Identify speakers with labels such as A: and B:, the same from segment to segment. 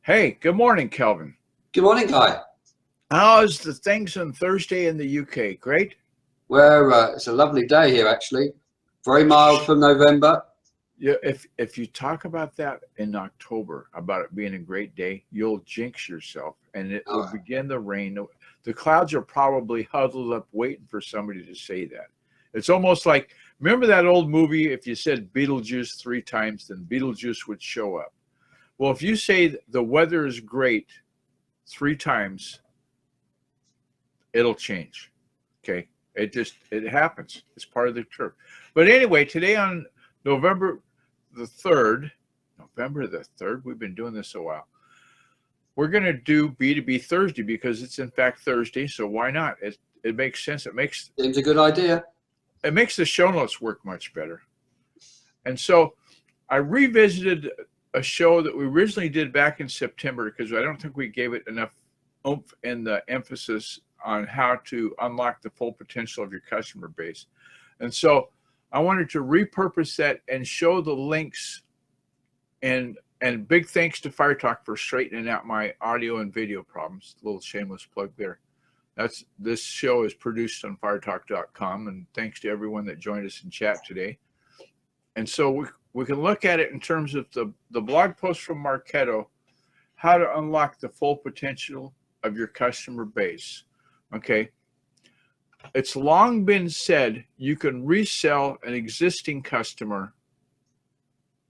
A: Hey, good morning, Kelvin.
B: Good morning, Guy.
A: How's the things on Thursday in the UK? Great?
B: It's a lovely day here, actually. Very mild for November.
A: Yeah, if you talk about that in October, about it being a great day, you'll jinx yourself and it will
B: Oh,
A: begin to rain. The clouds are probably huddled up waiting for somebody to say that. It's almost like, remember that old movie, if you said Beetlejuice three times, then Beetlejuice would show up. Well, if you say the weather is great three times, it'll change. Okay. It happens. It's part of the trip. But anyway, today on November the 3rd, we've been doing this a while. We're going to do B2B Thursday because it's in fact Thursday. So why not? It makes sense.
B: seems a good idea.
A: It makes the show notes work much better. And so I revisited a show that we originally did back in September because I don't think we gave it enough oomph and the emphasis on how to unlock the full potential of your customer base. And so I wanted to repurpose that and show the links, and big thanks to FireTalk for straightening out my audio and video problems. A little shameless plug there. This show is produced on firetalk.com, and thanks to everyone that joined us in chat today. And so we can look at it in terms of the blog post from Marketo, how to unlock the full potential of your customer base. Okay. It's long been said you can resell an existing customer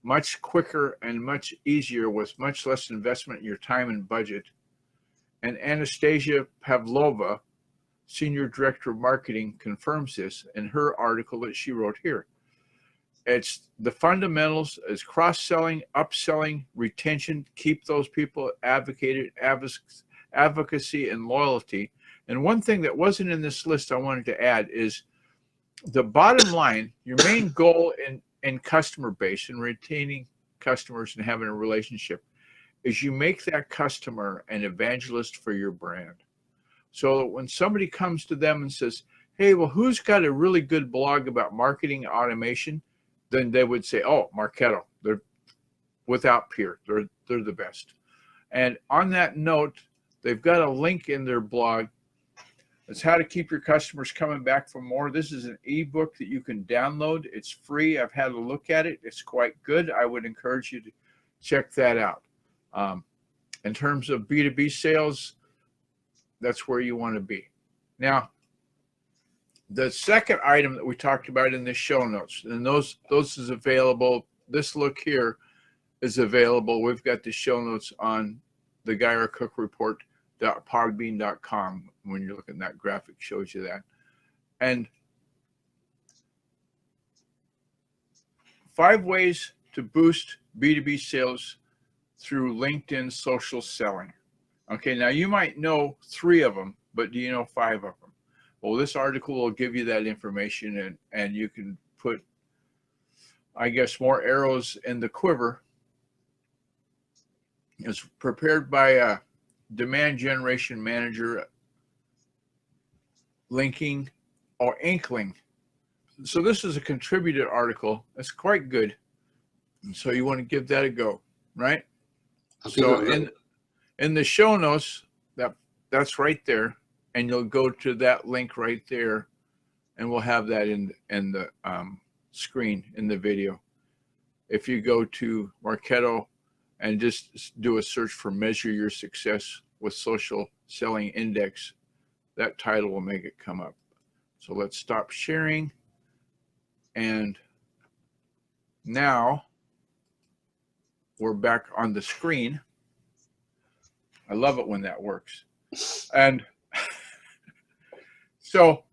A: much quicker and much easier with much less investment in your time and budget. And Anastasia Pavlova, Senior Director of Marketing, confirms this in her article that she wrote here. It's the fundamentals is cross-selling, upselling, retention, keep those people advocated, advocacy, and loyalty. And one thing that wasn't in this list I wanted to add is the bottom line, your main goal in customer base and retaining customers and having a relationship is you make that customer an evangelist for your brand. So when somebody comes to them and says, hey, well, who's got a really good blog about marketing automation? Then they would say, oh, Marketo. They're without peer. They're the best. And on that note, they've got a link in their blog. It's how to keep your customers coming back for more. This is an ebook that you can download. It's free. I've had a look at it. It's quite good. I would encourage you to check that out. In terms of B2B sales, that's where you want to be. Now, the second item that we talked about in the show notes, and those is available. This look here is available. We've got the show notes on the GuyRCookReport.podbean.com. When you're looking, that graphic shows you that. And 5 ways to boost B2B sales through LinkedIn social selling. Okay, now you might know 3 of them, but do you know 5 of them? Well, this article will give you that information, and you can put, I guess, more arrows in the quiver. It's prepared by a demand generation manager, linking or inkling. So this is a contributed article. It's quite good. And so you want to give that a go, right? So in the show notes, that's right there. And you'll go to that link right there, and we'll have that in the screen in the video. If you go to Marketo and just do a search for Measure Your Success with Social Selling Index, that title will make it come up. So let's stop sharing. And now we're back on the screen. I love it when that works. And so,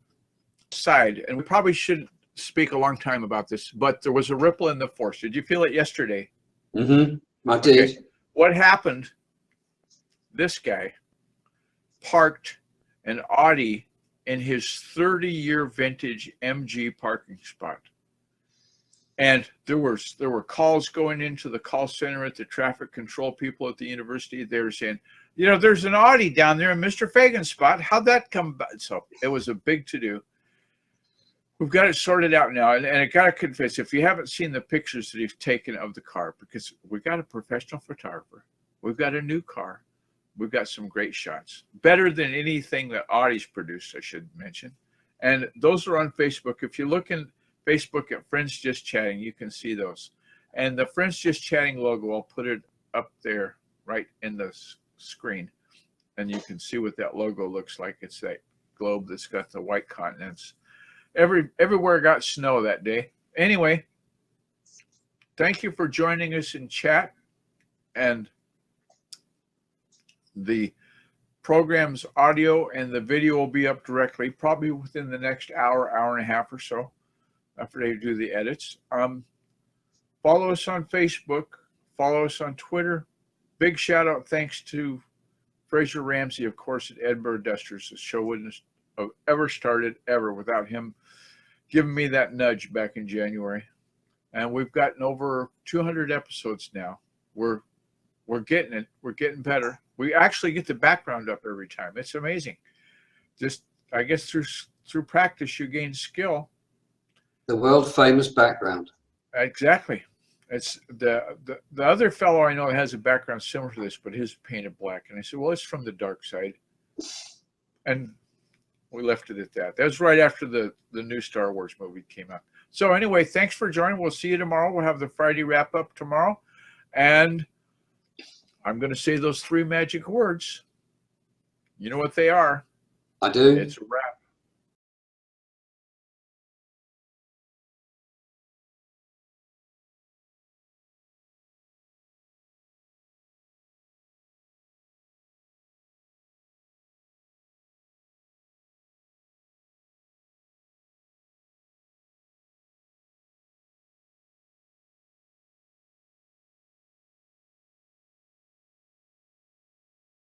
A: and we probably should speak a long time about this, but there was a ripple in the force. Did you feel it yesterday?
B: Mm-hmm. I did.
A: Okay. What happened? This guy parked an Audi in his 30-year vintage MG parking spot. And there were calls going into the call center at the traffic control people at the university. They were saying, you know, there's an Audi down there in Mr. Fagan's spot. How'd that come about? So it was a big to-do. We've got it sorted out now. And I got to confess, if you haven't seen the pictures that he's taken of the car, because we got a professional photographer, We've got a new car. We've got some great shots, better than anything that Audi's produced, I should mention. And those are on Facebook. If you look in Facebook at Friends Just Chatting, you can see those. And the Friends Just Chatting logo, I'll put it up there right in the screen. And you can see what that logo looks like. It's that globe that's got the white continents. Everywhere got snow that day. Anyway, thank you for joining us in chat. And the program's audio and the video will be up directly, probably within the next hour, hour and a half or so, after they do the edits. Follow us on Facebook. Follow us on Twitter. Big shout out thanks to Fraser Ramsey, of course, at Edinburgh Dusters. The show wouldn't have ever started ever without him giving me that nudge back in January. And we've gotten over 200 episodes now. We're getting it. We're getting better. We actually get the background up every time. It's amazing. Just, I guess through practice, you gain skill.
B: The world famous background.
A: Exactly. It's the other fellow I know has a background similar to this, but his painted black. And I said, well, it's from the dark side. And we left it at that. That was right after the new Star Wars movie came out. So anyway, thanks for joining. We'll see you tomorrow. We'll have the Friday wrap up tomorrow. And I'm going to say those 3 magic words. You know what they are.
B: I do.
A: It's a wrap.